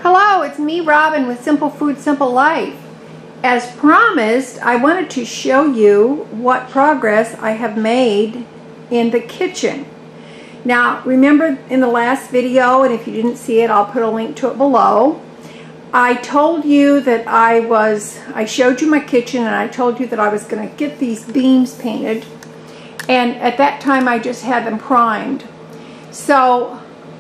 Hello, it's me, Robin, with Simple Food, Simple Life. As promised, I wanted to show you what progress I have made in the kitchen. Now, remember in the last video, and if you didn't see it, I'll put a link to it below. I told you that I showed you my kitchen, and I told you that I was going to get these beams painted. And at that time, I just had them primed. So,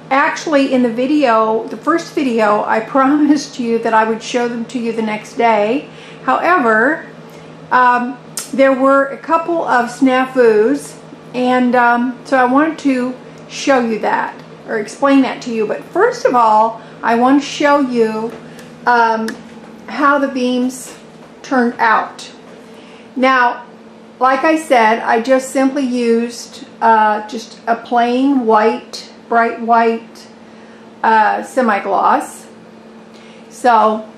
actually, in the video, the first video, I promised you that I would show them to you the next day. However, there were a couple of snafus, and so I wanted to show you that, or explain that to you. But first of all, I want to show you how the beams turned out. Now, like I said, I just simply used just a plain white, bright white semi-gloss. So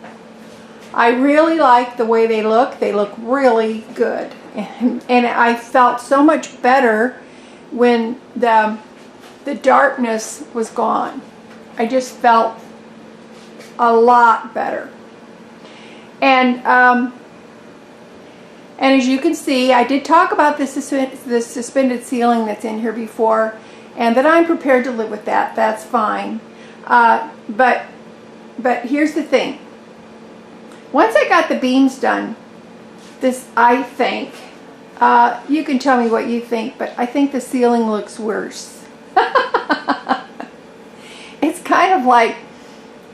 I really like the way they look. They look really good. And I felt so much better when the darkness was gone. I just felt a lot better. And as you can see, I did talk about this suspended ceiling that's in here before, and that I'm prepared to live with that. That's fine. But here's the thing. Once I got the beams done, I think, you can tell me what you think, but I think the ceiling looks worse. It's kind of like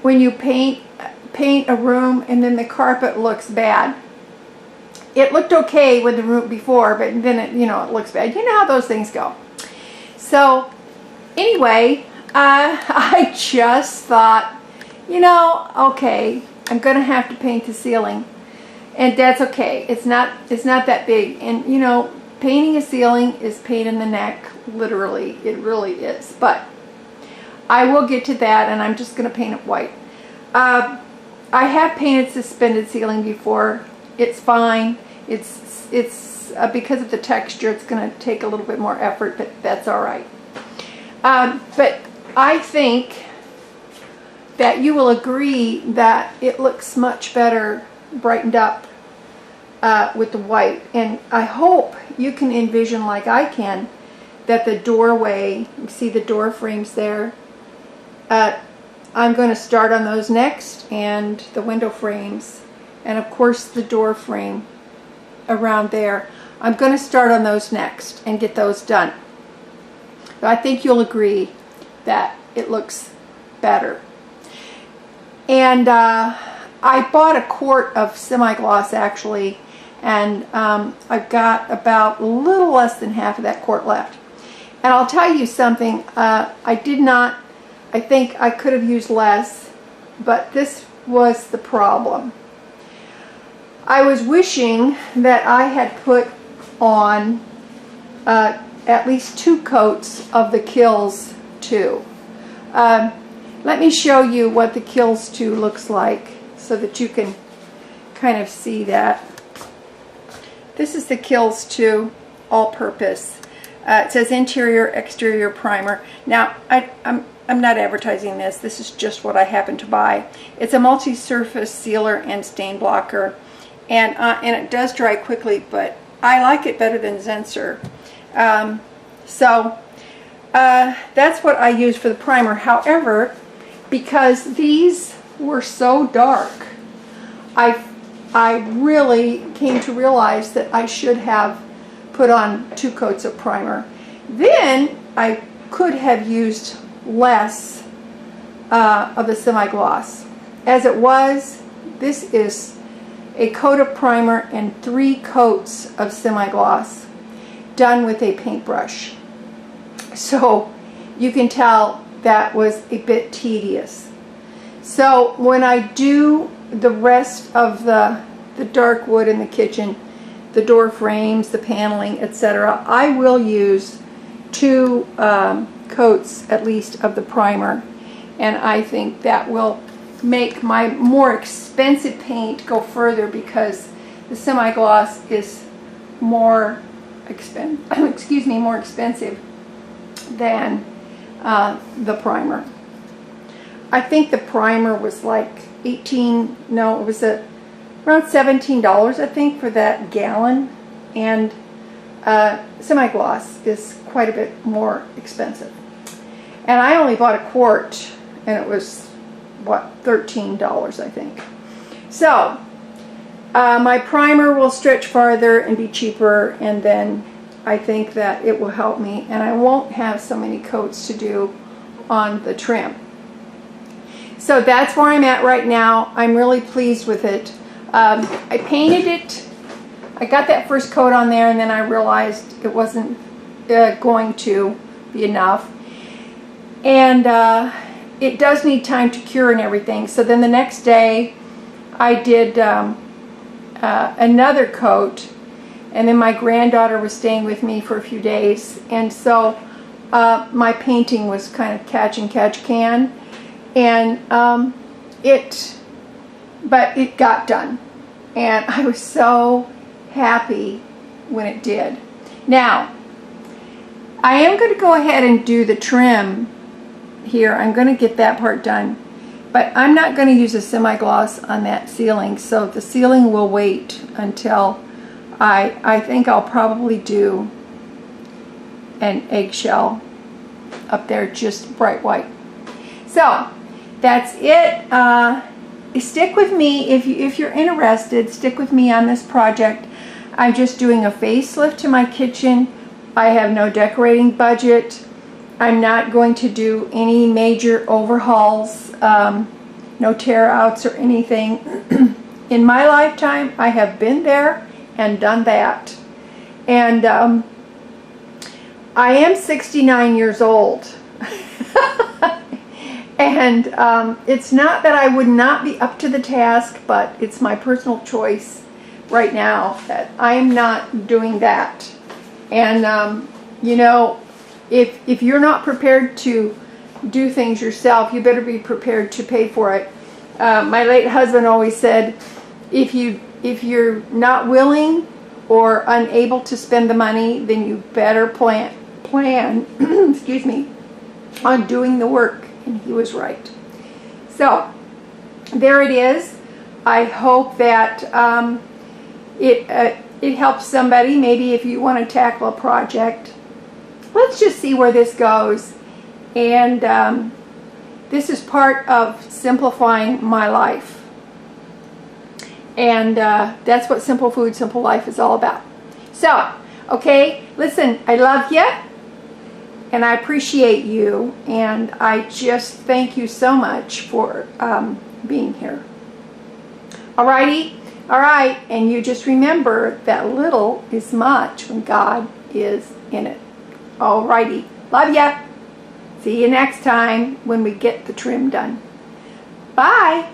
when you paint a room and then the carpet looks bad. It looked okay with the room before, but then it looks bad. You know how those things go. So anyway, I just thought, okay, I'm gonna have to paint the ceiling, and that's okay. It's not that big, and painting a ceiling is pain in the neck, literally. It really is. But I will get to that, and I'm just gonna paint it white. I have painted suspended ceiling before. It's fine. It's because of the texture, it's going to take a little bit more effort, but that's all right. But I think that you will agree that it looks much better brightened up with the white. And I hope you can envision, like I can, that the doorway, you see the door frames there, I'm going to start on those next, and the window frames, and of course the door frame around there. I'm going to start on those next and get those done. But I think you'll agree that it looks better. And I bought a quart of semi-gloss actually, and I've got about a little less than half of that quart left. And I'll tell you something, I think I could have used less, but this was the problem. I was wishing that I had put on at least 2 coats of the Kills 2. Let me show you what the Kills 2 looks like so that you can kind of see that. This is the Kills 2 all-purpose. It says interior, exterior primer. Now, I'm not advertising this. This is just what I happen to buy. It's a multi-surface sealer and stain blocker. And it does dry quickly, but I like it better than Zensor. So that's what I use for the primer. However, because these were so dark, I really came to realize that I should have put on 2 coats of primer. Then I could have used less of the semi-gloss. As it was, this is a coat of primer and 3 coats of semi-gloss done with a paintbrush. So you can tell that was a bit tedious. So when I do the rest of the dark wood in the kitchen, the door frames, the paneling, etc., I will use 2 coats at least of the primer, and I think that will make my more expensive paint go further, because the semi-gloss is more expensive than the primer. I think the primer was like no, it was around $17, I think, for that gallon. And semi-gloss is quite a bit more expensive. And I only bought a quart, and it was, what, $13, I think. So, my primer will stretch farther and be cheaper, and then I think that it will help me, and I won't have so many coats to do on the trim. So that's where I'm at right now. I'm really pleased with it. I painted it. I got that first coat on there, and then I realized it wasn't going to be enough. And it does need time to cure and everything. So then the next day I did another coat, and then my granddaughter was staying with me for a few days, and so my painting was kind of catch can, and but it got done, and I was so happy when it did. Now I am going to go ahead and do the trim here. I'm going to get that part done, but I'm not going to use a semi-gloss on that ceiling, so the ceiling will wait until I think I'll probably do an eggshell up there, just bright white. So that's it. Stick with me if you're interested. Stick with me on this project. I'm just doing a facelift to my kitchen. I have no decorating budget. I'm not going to do any major overhauls, no tear outs or anything. In my lifetime, I have been there and done that. And I am 69 years old. And it's not that I would not be up to the task, but it's my personal choice right now that I am not doing that. And you know, if you're not prepared to do things yourself, you better be prepared to pay for it. My late husband always said, if you're not willing or unable to spend the money, then you better plan excuse me, on doing the work. And he was right. So there it is. I hope that it helps somebody. Maybe if you want to tackle a project, let's just see where this goes. And this is part of simplifying my life. And that's what Simple Food, Simple Life is all about. So, okay, listen, I love you. And I appreciate you. And I just thank you so much for being here. Alrighty? Alright, and you just remember that little is much when God is in it. Alrighty. Love ya. See you next time when we get the trim done. Bye.